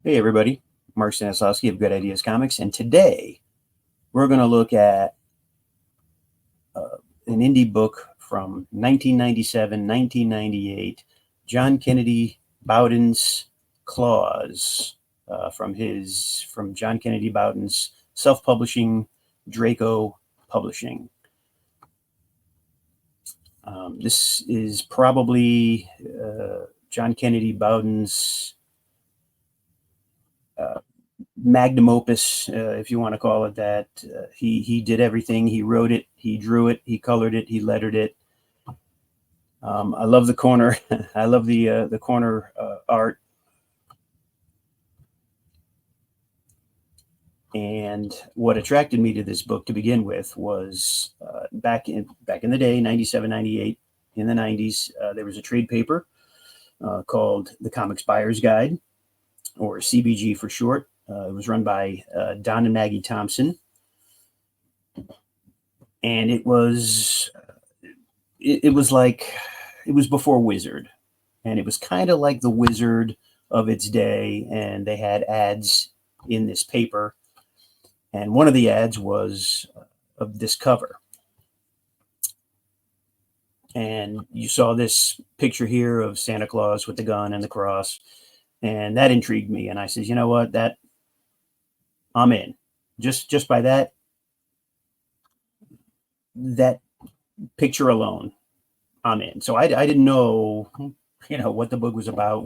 Hey everybody, Mark Stanislawski of Good Ideas Comics, and today we're going to look at an indie book from 1997, 1998, John Kennedy Bowden's Claus, from John Kennedy Bowden's self-publishing Draco Publishing. This is probably John Kennedy Bowden's magnum opus, if you want to call it that. He did everything. He wrote it, he drew it, he colored it, he lettered it. I love the corner. I love the corner art. And what attracted me to this book to begin with was back in the day, 97, 98, in the 90s, there was a trade paper called the Comics Buyer's Guide, or CBG for short. It was run by Don and Maggie Thompson. And it was before Wizard. And it was kind of like the Wizard of its day. And they had ads in this paper. And one of the ads was of this cover. And you saw this picture here of Santa Claus with the gun and the cross. And that intrigued me. And I said, you know what, I'm in. Just by that picture alone, I'm in. So I didn't know, what the book was about,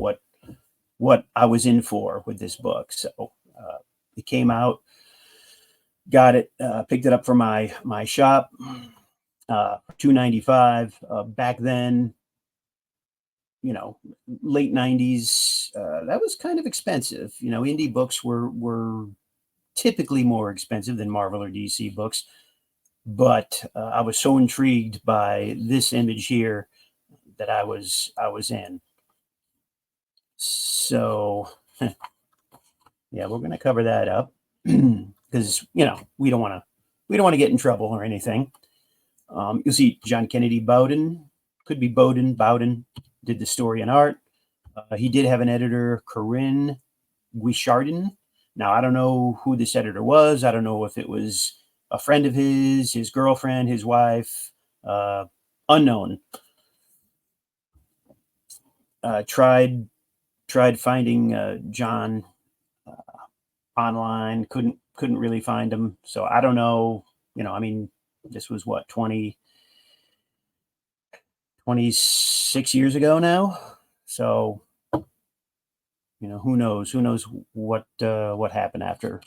what I was in for with this book. So it came out, got it, picked it up from my shop, $2.95. Back then, late 90s, that was kind of expensive. Indie books were typically more expensive than Marvel or DC books. But I was so intrigued by this image here that I was in. So, yeah, we're going to cover that up because we don't want to get in trouble or anything. You'll see John Kennedy Bowden, could be Bowden did the story and art. He did have an editor, Corinne Guichardin. Now I don't know who this editor was. I don't know if it was a friend of his girlfriend, his wife, unknown. Tried finding John online, couldn't really find him. So I don't know, this was what, 26 years ago now. So, who knows what happened after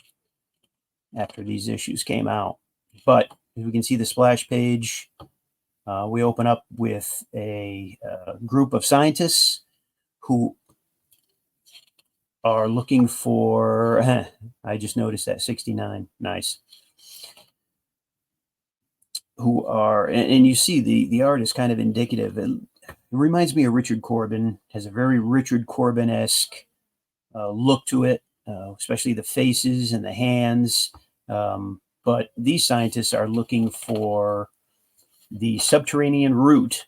these issues came out. But as we can see the splash page, we open up with a group of scientists who are looking for, I just noticed that, 69, nice. Who are, and you see the art is kind of indicative. It reminds me of Richard Corbin, has a very Richard Corbin-esque look to it, especially the faces and the hands. But these scientists are looking for the subterranean route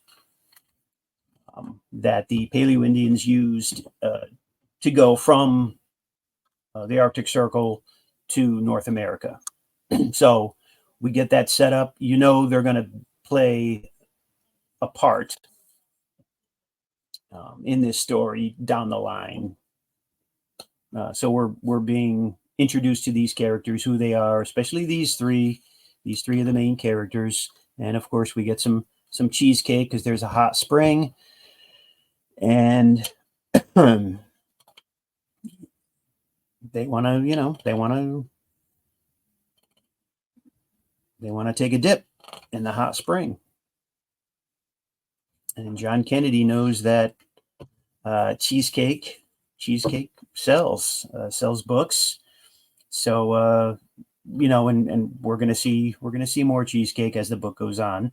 that the Paleo-Indians used to go from the Arctic Circle to North America. So we get that set up. They're going to play a part in this story down the line. So we're being introduced to these characters, who they are, especially these three of the main characters. And of course we get some cheesecake because there's a hot spring, and they want to take a dip in the hot spring. And John Kennedy knows that cheesecake sells books. So and we're gonna see more cheesecake as the book goes on.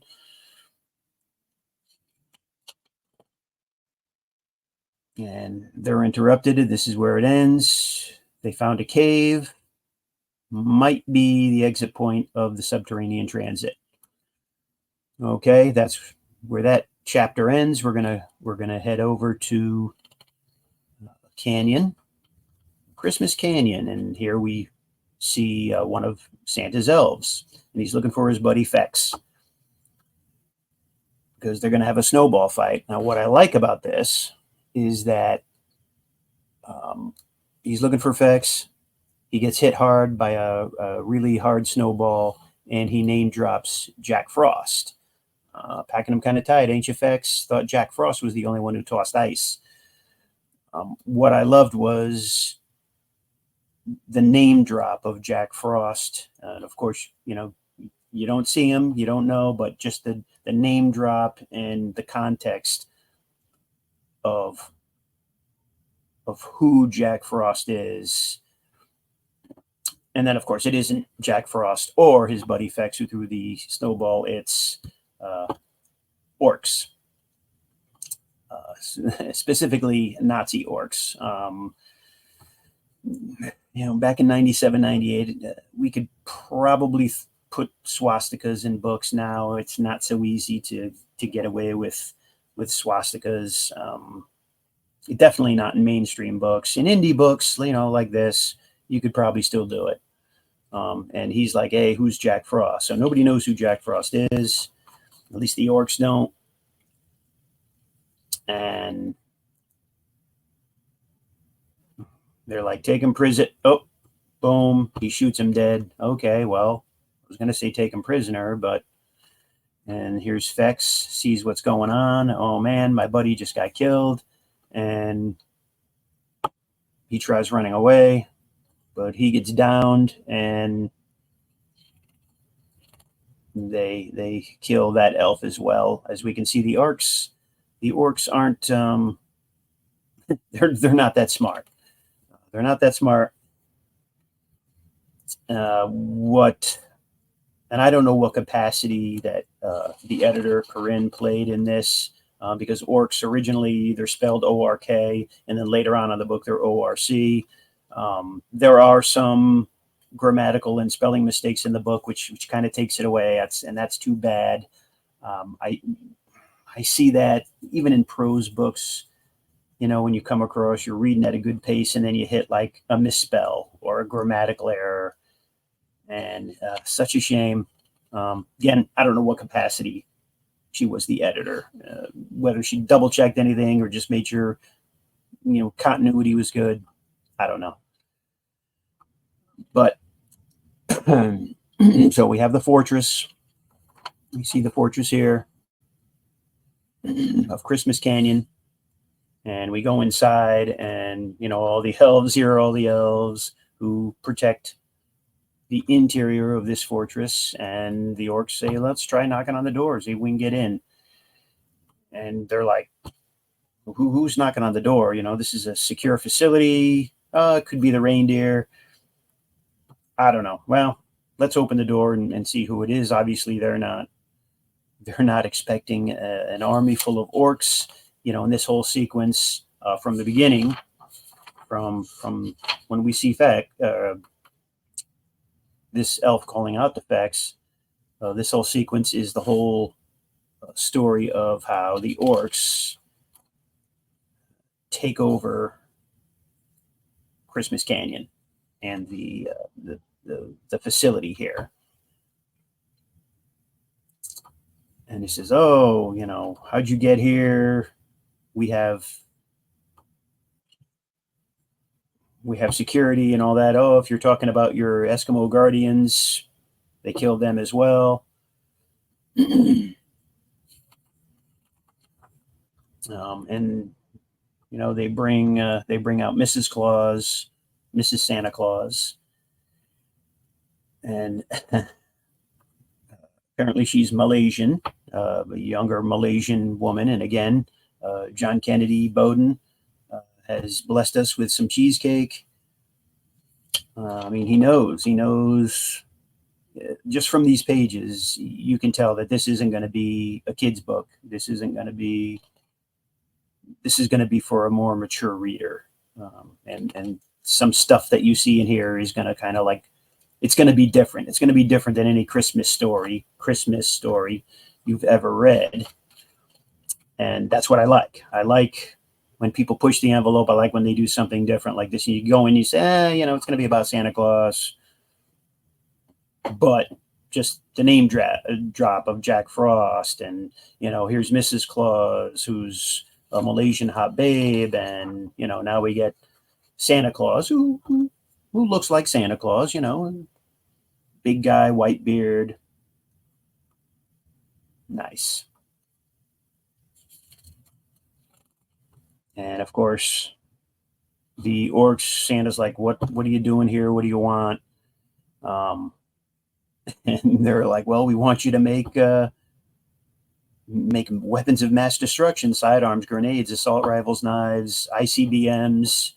And they're interrupted. This is where it ends. They found a cave. Might be the exit point of the subterranean transit. Okay, that's where that chapter ends. We're gonna head over to Canyon. Christmas Canyon, and here we see one of Santa's elves, and he's looking for his buddy Fex because they're going to have a snowball fight. Now, what I like about this is that he's looking for Fex. He gets hit hard by a really hard snowball, and he name drops Jack Frost. Packing him kind of tight, ain't you, Fex? Thought Jack Frost was the only one who tossed ice. What I loved was the name drop of Jack Frost. And of course, you know, you don't see him, you don't know, but just the name drop and the context of who Jack Frost is. And then, of course, it isn't Jack Frost or his buddy Fex who threw the snowball. It's orcs, specifically Nazi orcs. You know, back in 97, 98, we could probably put swastikas in books now. It's not so easy to get away with swastikas. Definitely not in mainstream books. In indie books, you know, like this, you could probably still do it. And he's like, hey, who's Jack Frost? So nobody knows who Jack Frost is. At least the orcs don't. And they're like, take him prison. Oh, boom. He shoots him dead. Okay, well, I was going to say take him prisoner, but. And here's Fex, sees what's going on. Oh, man, my buddy just got killed. And he tries running away, but he gets downed, and they kill that elf as well. As we can see, the orcs aren't they're not that smart. They're not that smart. And I don't know what capacity that the editor Corinne played in this, because orcs originally they're spelled O-R-K, and then later on in the book they're O-R-C. There are some grammatical and spelling mistakes in the book, which kind of takes it away. That's too bad. I see that even in prose books, you know, when you come across, you're reading at a good pace and then you hit like a misspell or a grammatical error, and such a shame. Again, I don't know what capacity she was the editor, whether she double checked anything or just made sure, you know, continuity was good. I don't know. But so we have the fortress. We see the fortress here of Christmas Canyon, and we go inside, and you know, all the elves here are all the elves who protect the interior of this fortress, and the orcs say, let's try knocking on the doors, see if we can get in. And they're like, who's knocking on the door? You know, this is a secure facility. It could be the reindeer. I don't know. Well, let's open the door and see who it is. Obviously, they're not expecting an army full of orcs. You know, in this whole sequence from the beginning, from when we see this elf calling out to Fex, this whole sequence is the whole story of how the orcs take over Christmas Canyon and the facility here. And he says, oh, you know, how'd you get here? We have security and all that. Oh, if you're talking about your Eskimo guardians, they killed them as well. And you know, they bring out Mrs. Claus, Mrs. Santa Claus, and apparently she's Malaysian, a younger Malaysian woman. And again, John Kennedy Bowden has blessed us with some cheesecake. I mean, he knows just from these pages, you can tell that this isn't going to be a kid's book. This is going to be for a more mature reader. And some stuff that you see in here is going to kind of like, it's going to be different. It's going to be different than any Christmas story you've ever read. And that's what I like. I like when people push the envelope. I like when they do something different like this. And you go in, you say, you know, it's going to be about Santa Claus, but just the name drop of Jack Frost, and you know, here's Mrs. Claus, who's a Malaysian hot babe, and you know, now we get Santa Claus, who looks like Santa Claus, you know, big guy, white beard, nice. And of course, the orcs, Santa's like, what are you doing here? What do you want? And they're like, well, we want you to make weapons of mass destruction, sidearms, grenades, assault rifles, knives, ICBMs.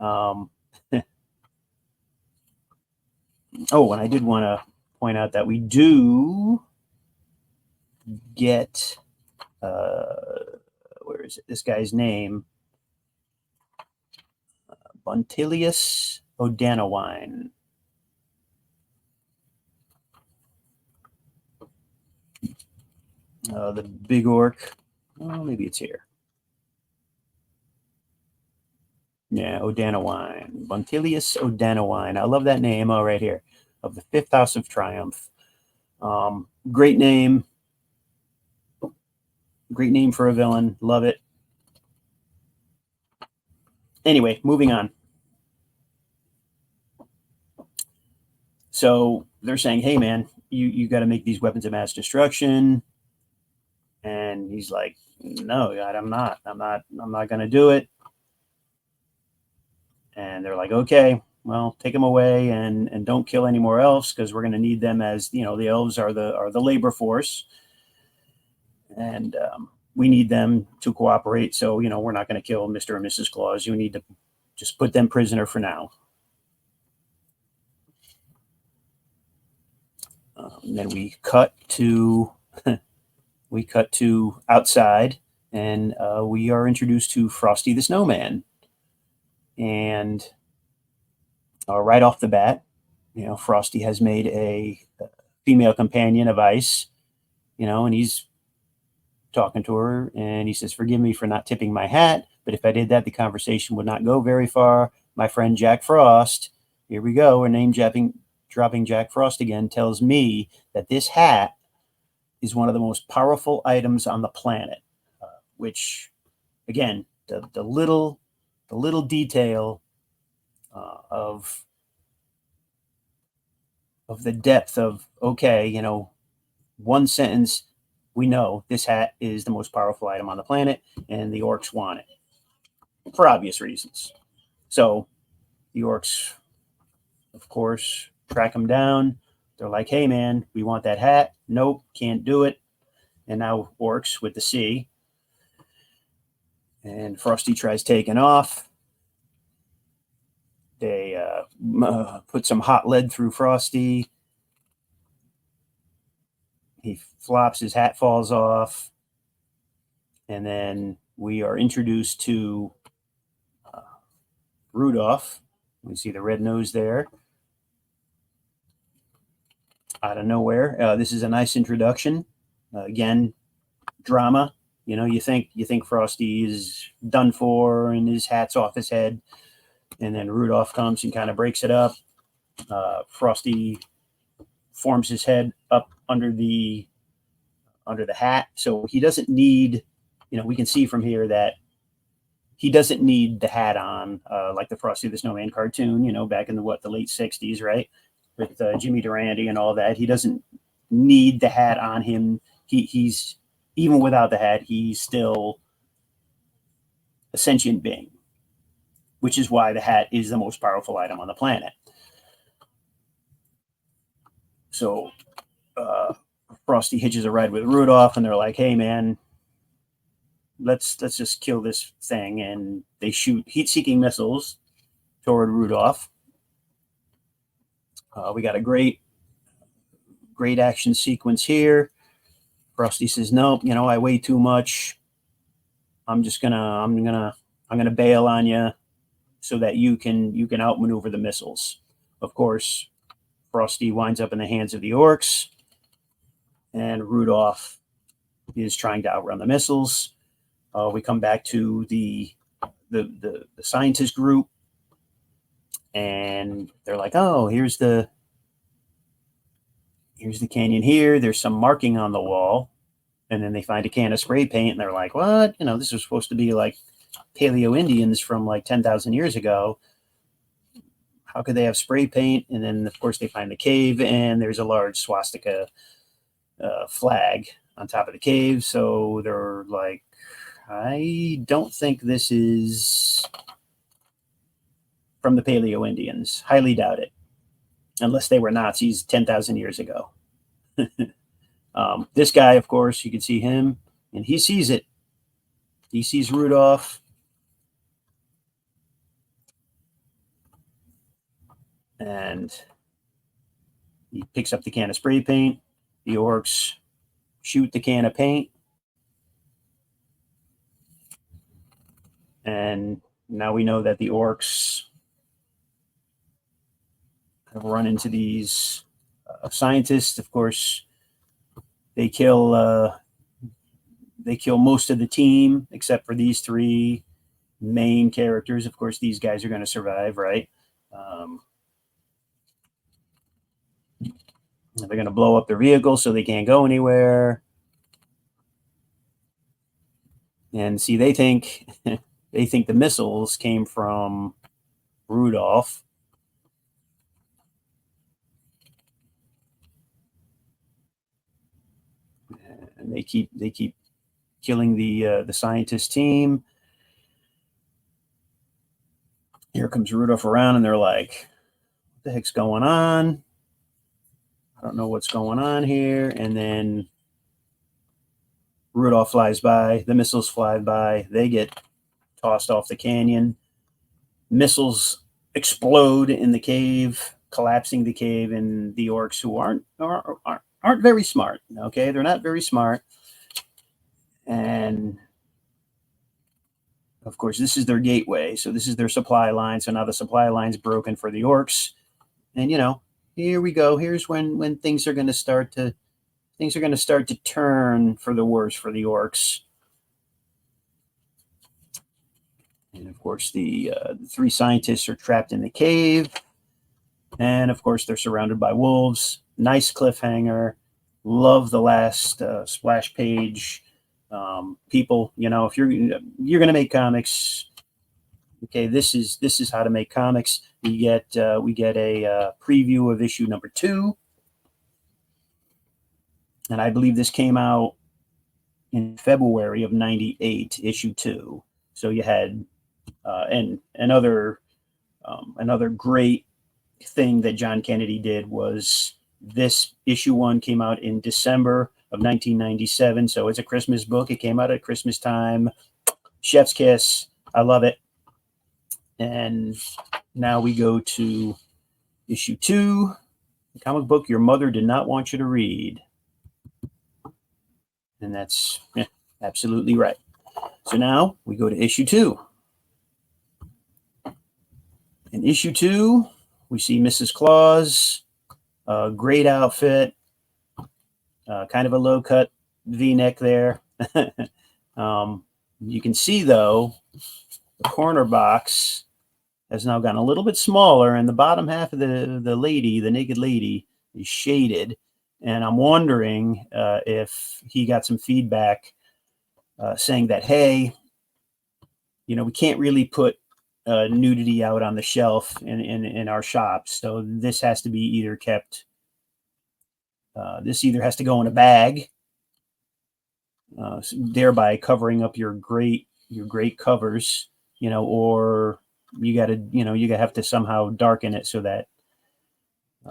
Oh, and I did want to point out that we do get, where is it? This guy's name, Buntilius O'Danawine. The big orc. Oh, maybe it's here. Yeah, O'Danawine. Buntilius O'Danawine. I love that name. Oh, right here. Of the 5th House of Triumph. Great name. Great name for a villain. Love it. Anyway, moving on. So they're saying, hey, man, you got to make these weapons of mass destruction. And he's like, no, God, I'm not going to do it. And they're like, okay, well, take them away and don't kill any more elves, because we're going to need them, as, you know, the elves are the labor force. And we need them to cooperate. So, you know, we're not going to kill Mr. and Mrs. Claus. You need to just put them prisoner for now. And then we cut to outside, and we are introduced to Frosty the Snowman. And right off the bat, you know, Frosty has made a female companion of ice, you know, and he's talking to her, and he says, forgive me for not tipping my hat, but if I did that, the conversation would not go very far. My friend Jack Frost, here we go, we're name dropping Jack Frost again, tells me that this hat is one of the most powerful items on the planet, which, again, the little detail of the depth of, okay, you know, one sentence, we know this hat is the most powerful item on the planet, and the orcs want it for obvious reasons. So the orcs, of course, track him down. They're like, hey, man, we want that hat. Nope, can't do it. And now orcs with the C. And Frosty tries taking off. They put some hot lead through Frosty. He flops, his hat falls off. And then we are introduced to Rudolph. You can see the red nose there. Out of nowhere. This is a nice introduction. Again, drama. You know, you think Frosty is done for and his hat's off his head. And then Rudolph comes and kind of breaks it up. Frosty forms his head up under the hat. So he doesn't need, you know, we can see from here that he doesn't need the hat on, like the Frosty the Snowman cartoon, you know, back in the late 60s, right? With Jimmy Durante and all that. He doesn't need the hat on him. He's, even without the hat, he's still a sentient being, which is why the hat is the most powerful item on the planet. So Frosty hitches a ride with Rudolph, and they're like, hey, man, let's just kill this thing. And they shoot heat-seeking missiles toward Rudolph. We got a great action sequence here. Frosty says, nope, you know, I weigh too much. I'm gonna bail on you so that you can outmaneuver the missiles. Of course, Frosty winds up in the hands of the orcs, and Rudolph is trying to outrun the missiles. We come back to the the scientist group, and they're like, oh, here's the canyon here. There's some marking on the wall. And then they find a can of spray paint, and they're like, what? This was supposed to be like Paleo Indians from like 10,000 years ago. How could they have spray paint? And then, of course, they find the cave, and there's a large swastika flag on top of the cave. So they're like, I don't think this is from the Paleo Indians. Highly doubt it. Unless they were Nazis 10,000 years ago. This guy, of course, you can see him, and he sees it. He sees Rudolph. And he picks up the can of spray paint. The orcs shoot the can of paint. And now we know that the orcs have run into these scientists. Of course, they kill most of the team except for these three main characters. Of course, these guys are going to survive, right? They're going to blow up their vehicle so they can't go anywhere. And see, they think the missiles came from Rudolph. And they keep killing the scientist team. Here comes Rudolph around, and they're like, what the heck's going on? I don't know what's going on here. And then Rudolph flies by. The missiles fly by. They get tossed off the canyon. Missiles explode in the cave, collapsing the cave, and the orcs, who aren't very smart. Okay, they're not very smart. And of course, this is their gateway. So this is their supply line. So now the supply line's broken for the orcs. And here we go. Here's when things are going to start to turn for the worse for the orcs. And of course, the three scientists are trapped in the cave. And of course, they're surrounded by wolves. Nice cliffhanger. Love the last splash page. People, if you're going to make comics, okay, this is how to make comics. We get a preview of issue number 2, and I believe this came out in February of '98, issue 2. So you had and another great thing that John Kennedy did was this issue 1 came out in December of 1997. So it's a Christmas book. It came out at Christmas time. Chef's kiss. I love it. And now we go to issue 2, the comic book your mother did not want you to read. And that's absolutely right. So now we go to issue 2. In issue 2, we see Mrs. Claus, great outfit, kind of a low-cut V-neck there. You can see, though, the corner box has now gotten a little bit smaller, and the bottom half of the naked lady, is shaded. And I'm wondering if he got some feedback saying that, hey, we can't really put nudity out on the shelf in our shops, so this has to be either kept. This either has to go in a bag, thereby covering up your great covers, or you gotta have to somehow darken it so that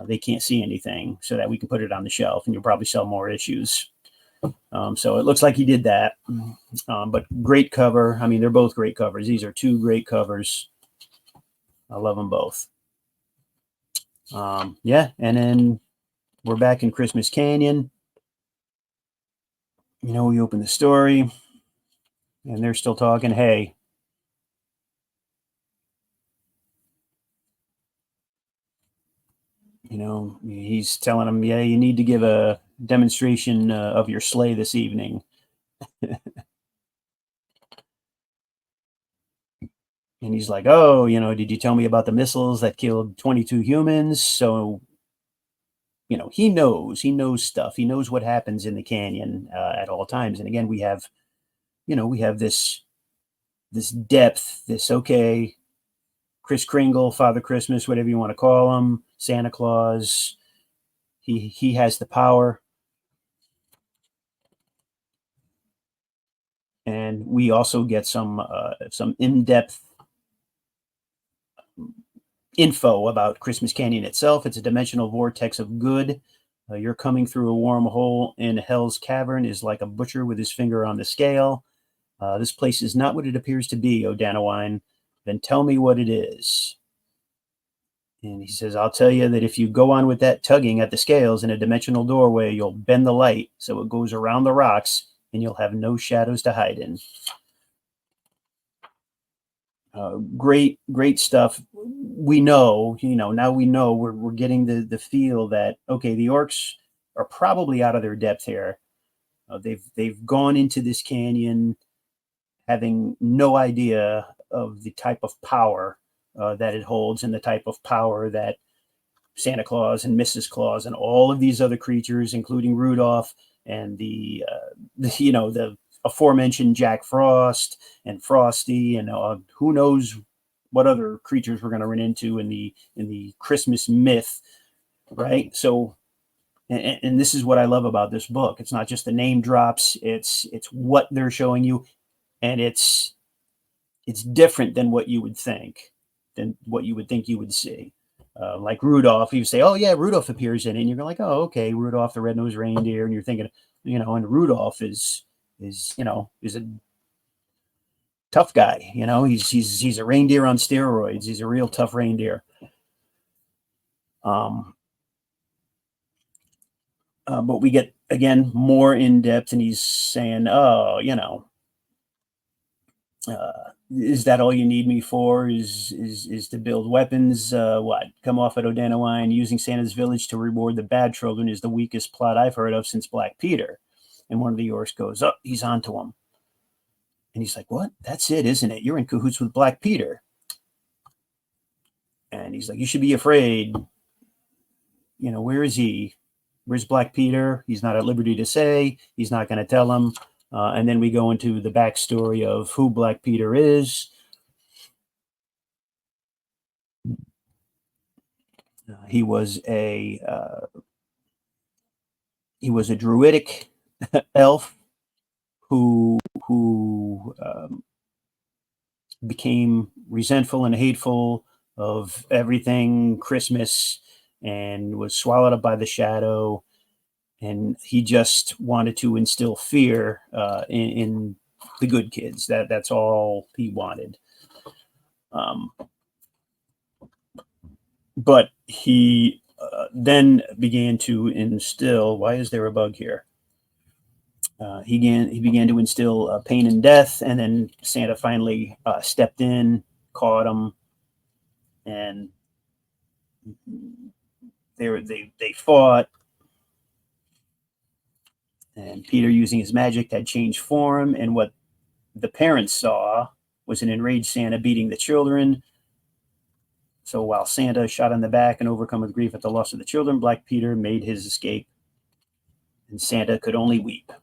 they can't see anything, so that we can put it on the shelf, and you'll probably sell more issues. So it looks like he did that. But great cover. I mean, they're both great covers. These are 2 great covers. I love them both. Yeah, and then we're back in Christmas Canyon. We open the story, and they're still talking. Hey, he's telling them, yeah, you need to give a demonstration of your sleigh this evening. And he's like, oh, did you tell me about the missiles that killed 22 humans? So, he knows stuff. He knows what happens in the canyon at all times. And again, we have this depth, this, okay, Kris Kringle, Father Christmas, whatever you want to call him, Santa Claus. He has the power, and we also get some in-depth info about Christmas Canyon itself. It's a dimensional vortex of good. You're coming through a wormhole in Hell's Cavern is like a butcher with his finger on the scale. This place is not what it appears to be, O Danawine. Then tell me what it is. And he says, I'll tell you that if you go on with that tugging at the scales in a dimensional doorway, you'll bend the light so it goes around the rocks and you'll have no shadows to hide in. Great, great stuff. We know, now we know we're getting the feel that, okay, the orcs are probably out of their depth here. They've gone into this canyon having no idea of the type of power that it holds and the type of power that Santa Claus and Mrs. Claus and all of these other creatures, including Rudolph and the aforementioned Jack Frost and Frosty and who knows what other creatures we're going to run into in the Christmas myth, right? So, and this is what I love about this book. It's not just the name drops; it's what they're showing you, and it's different than what you would think, you would see. Like Rudolph, you say, "Oh yeah, Rudolph appears in it," and you're like, "Oh okay, Rudolph the Red-Nosed Reindeer," and you're thinking, and Rudolph is a tough guy. He's a reindeer on steroids. He's a real tough reindeer. But we get again more in depth, and he's saying, "Oh, is that all you need me for? Is to build weapons? What? Come off at Odanawine using Santa's village to reward the bad children is the weakest plot I've heard of since Black Peter." And one of the orcs goes, "Oh, he's onto him." And he's like, "What? That's it, isn't it? You're in cahoots with Black Peter." And he's like, "You should be afraid. Where is he? Where's Black Peter? He's not at liberty to say. He's not going to tell him." And then we go into the backstory of who Black Peter is. He was a druidic elf who became resentful and hateful of everything Christmas and was swallowed up by the shadow. And he just wanted to instill fear in the good kids. That's all he wanted. But he then began to instill. Why is there a bug here? He began to instill pain and death, and then Santa finally stepped in, caught him, and they fought. And Peter, using his magic, had changed form, and what the parents saw was an enraged Santa beating the children. So while Santa shot in the back and overcome with grief at the loss of the children, Black Peter made his escape, and Santa could only weep.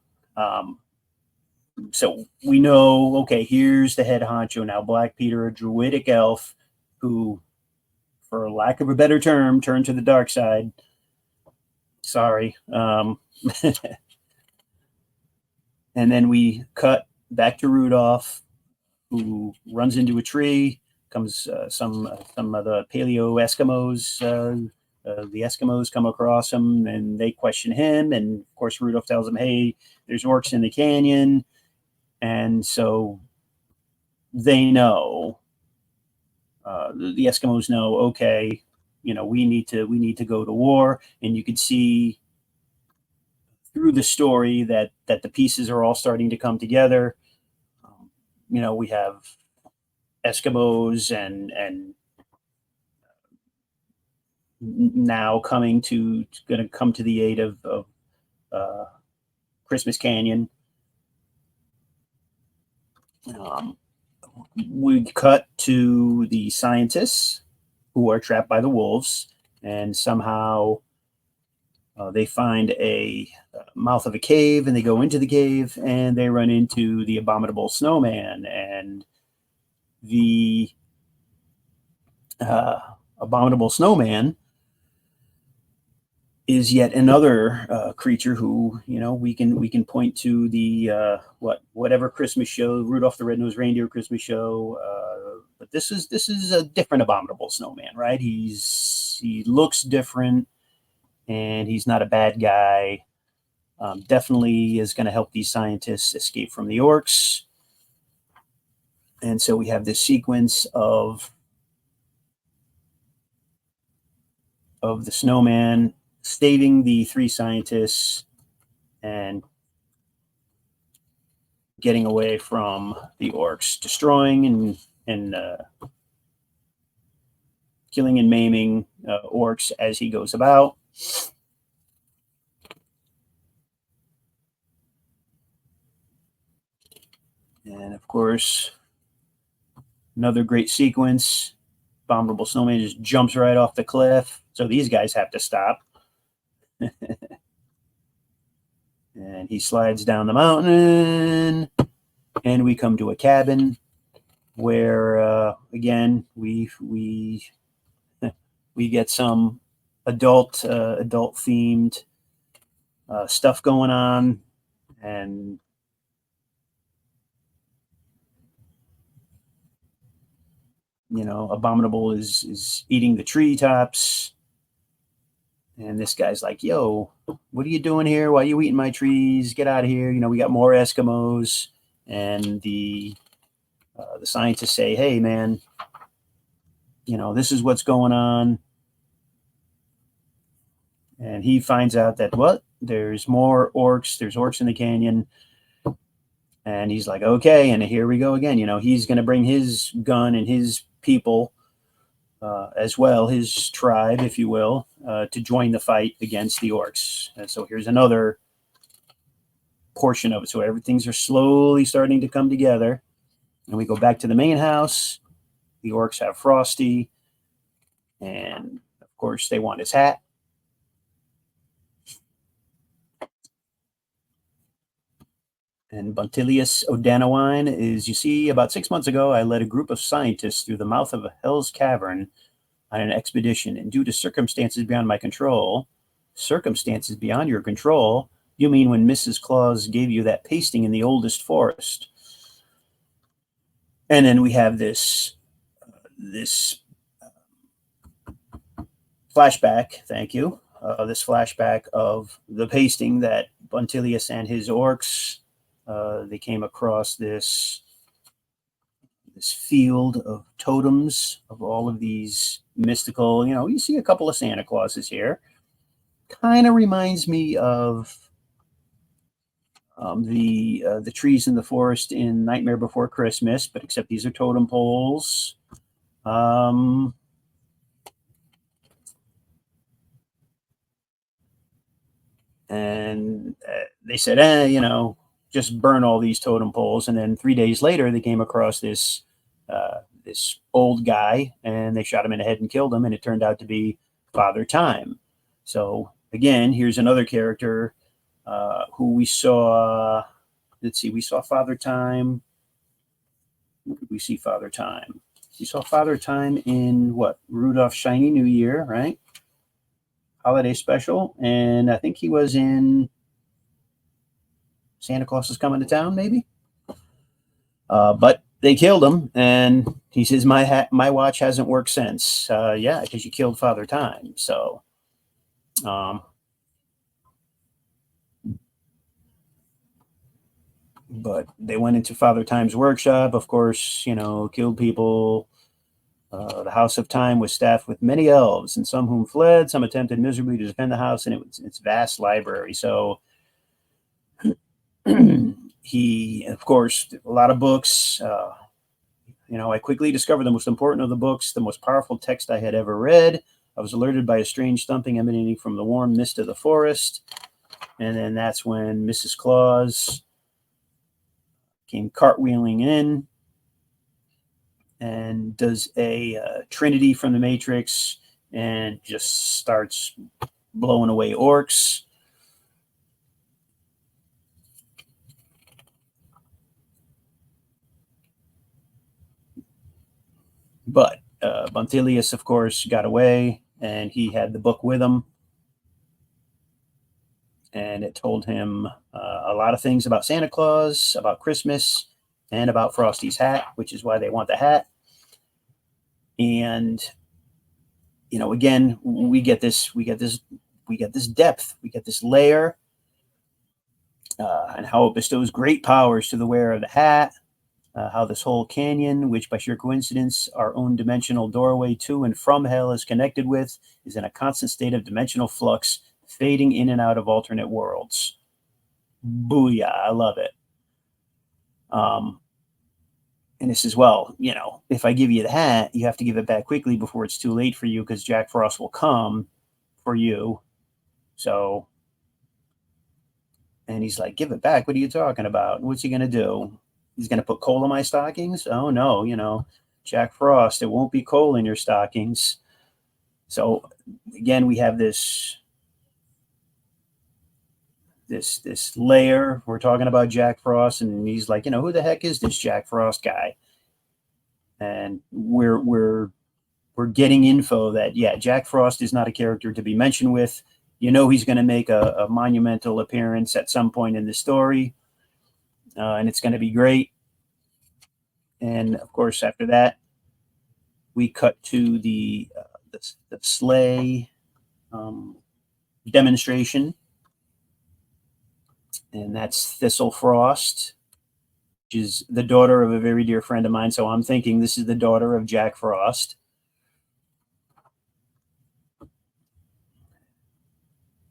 So we know, okay, here's the head honcho now, Black Peter, a druidic elf who, for lack of a better term, turned to the dark side. Sorry. And then we cut back to Rudolph, who runs into a tree. Comes some of the paleo Eskimos. The Eskimos come across him and they question him. And of course, Rudolph tells them, "Hey, there's orcs in the canyon." And so they know, the Eskimos know, okay, we need to go to war. And you can see through the story that the pieces are all starting to come together. We have Eskimos and now going to come to the aid of Christmas Canyon. we cut to the scientists who are trapped by the wolves, and somehow they find a mouth of a cave, and they go into the cave, and they run into the abominable snowman. And the abominable snowman is yet another creature who, we can point to the whatever Christmas show, Rudolph the Red-Nosed Reindeer Christmas show, but this is a different abominable snowman, right? He looks different, and he's not a bad guy. Definitely is going to help these scientists escape from the orcs. And so we have this sequence of the snowman saving the three scientists and getting away from the orcs, destroying and killing and maiming orcs as he goes about. And of course, another great sequence. Abominable snowman just jumps right off the cliff. So these guys have to stop. And he slides down the mountain, and we come to a cabin where, again, we get some adult themed stuff going on, and Abominable is eating the treetops, and this guy's like, "Yo, what are you doing here? Why are you eating my trees? Get out of here!" We got more Eskimos, and the scientists say, "Hey, man, this is what's going on." And he finds out that there's more orcs. There's orcs in the canyon. And he's like, okay. And here we go again. He's going to bring his gun and his people as well, his tribe, if you will, to join the fight against the orcs. And so here's another portion of it. So everything's are slowly starting to come together. And we go back to the main house. The orcs have Frosty. And of course, they want his hat. And Buntilius O'Danawine is, you see, about 6 months ago, I led a group of scientists through the mouth of a hell's cavern on an expedition, and due to circumstances beyond my control, circumstances beyond your control, you mean when Mrs. Claus gave you that pasting in the oldest forest? And then we have this flashback, thank you, this flashback of the pasting that Buntilius and his orcs, they came across this field of totems of all of these mystical, you see a couple of Santa Clauses here. Kind of reminds me of the trees in the forest in Nightmare Before Christmas, but except these are totem poles. And they said, just burn all these totem poles. And then 3 days later, they came across this old guy, and they shot him in the head and killed him. And it turned out to be Father Time. So again, here's another character who we saw. Let's see, we saw Father Time. When did we see Father Time? We saw Father Time in what? Rudolph's Shiny New Year, right? Holiday special. And I think he was in Santa Claus is Coming to Town, maybe. But they killed him, and he says, my watch hasn't worked since. Yeah, because you killed Father Time. So, but they went into Father Time's workshop, of course, killed people. The House of Time was staffed with many elves, and some whom fled, some attempted miserably to defend the house and its vast library. So he, of course, a lot of books. I quickly discovered the most important of the books, the most powerful text I had ever read. I was alerted by a strange thumping emanating from the warm mist of the forest. And then that's when Mrs. Claus came cartwheeling in. and does a Trinity from the Matrix and just starts blowing away orcs. But Bonthilius, of course, got away, and he had the book with him. And it told him a lot of things about Santa Claus, about Christmas, and about Frosty's hat, which is why they want the hat. And again, we get this depth, we get this layer, and how it bestows great powers to the wearer of the hat. How this whole canyon, which by sheer coincidence our own dimensional doorway to and from hell is connected with, is in a constant state of dimensional flux, fading in and out of alternate worlds. Booyah, I love it. And this is, well, if I give you the hat, you have to give it back quickly before it's too late for you, because Jack Frost will come for you. So, and he's like, give it back. What are you talking about? What's he going to do? He's going to put coal in my stockings? Oh, no, Jack Frost, it won't be coal in your stockings. So, again, we have this layer. We're talking about Jack Frost, and he's like, who the heck is this Jack Frost guy? And we're getting info that, yeah, Jack Frost is not a character to be mentioned with. He's going to make a monumental appearance at some point in the story. And it's going to be great. And of course, after that, we cut to the sleigh demonstration, and that's Thistle Frost, which is the daughter of a very dear friend of mine. So I'm thinking this is the daughter of Jack Frost.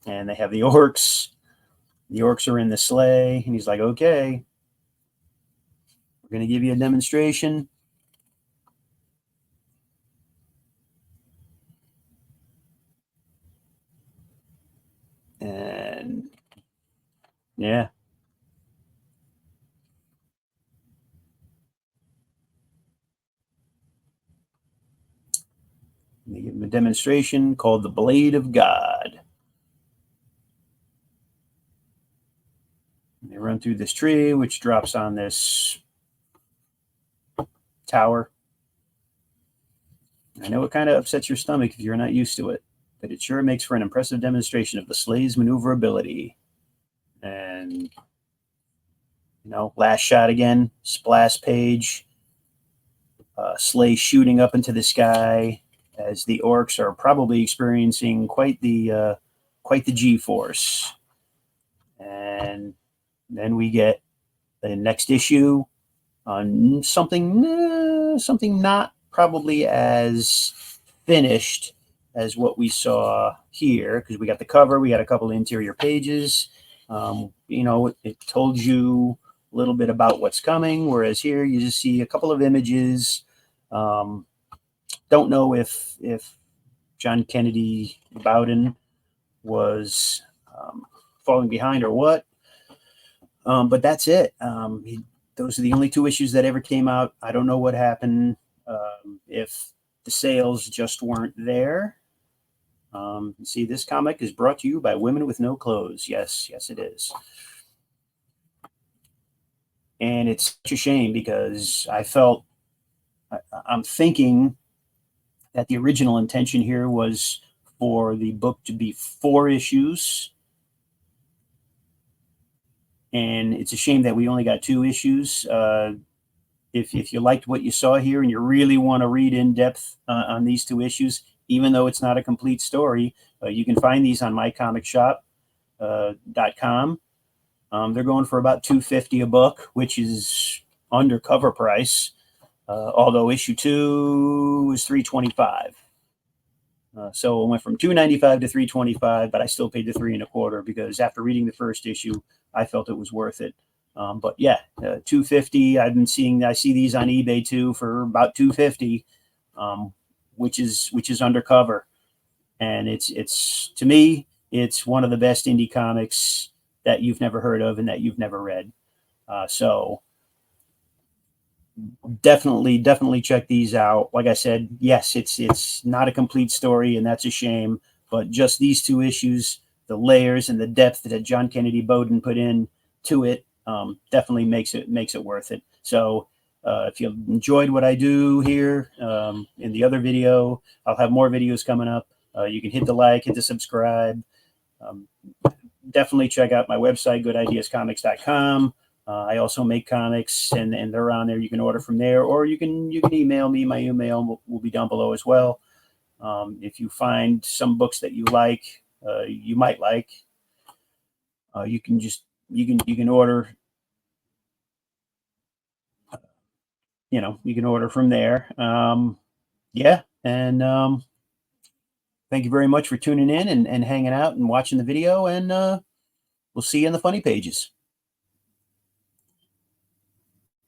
And they have the orcs. The orcs are in the sleigh, and he's like, okay, we're going to give you a demonstration. And yeah. They give him a demonstration called the Blade of God. And they run through this tree, which drops on this tower. I know it kind of upsets your stomach if you're not used to it, but it sure makes for an impressive demonstration of the sleigh's maneuverability. And, last shot again, splash page, sleigh shooting up into the sky as the orcs are probably experiencing quite the G-force. And then we get the next issue on something not probably as finished as what we saw here, because we got the cover, we got a couple of interior pages. It told you a little bit about what's coming, whereas here you just see a couple of images. Don't know if John Kennedy Bowden was falling behind or what, but that's it. Those are the only two issues that ever came out. I don't know what happened, if the sales just weren't there. See, this comic is brought to you by Women with No Clothes. Yes, it is. And it's such a shame, because I'm thinking that the original intention here was for the book to be 4 issues. And it's a shame that we only got 2 issues. If you liked what you saw here and you really want to read in depth on these 2 issues, even though it's not a complete story, you can find these on mycomicshop.com. They're going for about $2.50 a book, which is under cover price. Although issue 2 is $3.25. So it went from $2.95 to $3.25, but I still paid the $3.25 because after reading the first issue, I felt it was worth it. But yeah, $2.50. I see these on eBay too for about $2.50, which is undercover, and it's to me, it's one of the best indie comics that you've never heard of and that you've never read. So definitely check these out. Like I said, yes, it's not a complete story, and that's a shame. But just these two issues, the layers and the depth that John Kennedy Bowden put in to it, definitely makes it worth it. So if you enjoyed what I do here in the other video, I'll have more videos coming up. You can hit the like, hit the subscribe. Definitely check out my website, goodideascomics.com. I also make comics, and they're on there. You can order from there, or you can email me. My email will be down below as well. If you find some books that you like, you might like, you can order. You can order from there. Yeah, and thank you very much for tuning in and hanging out and watching the video. And we'll see you in the funny pages.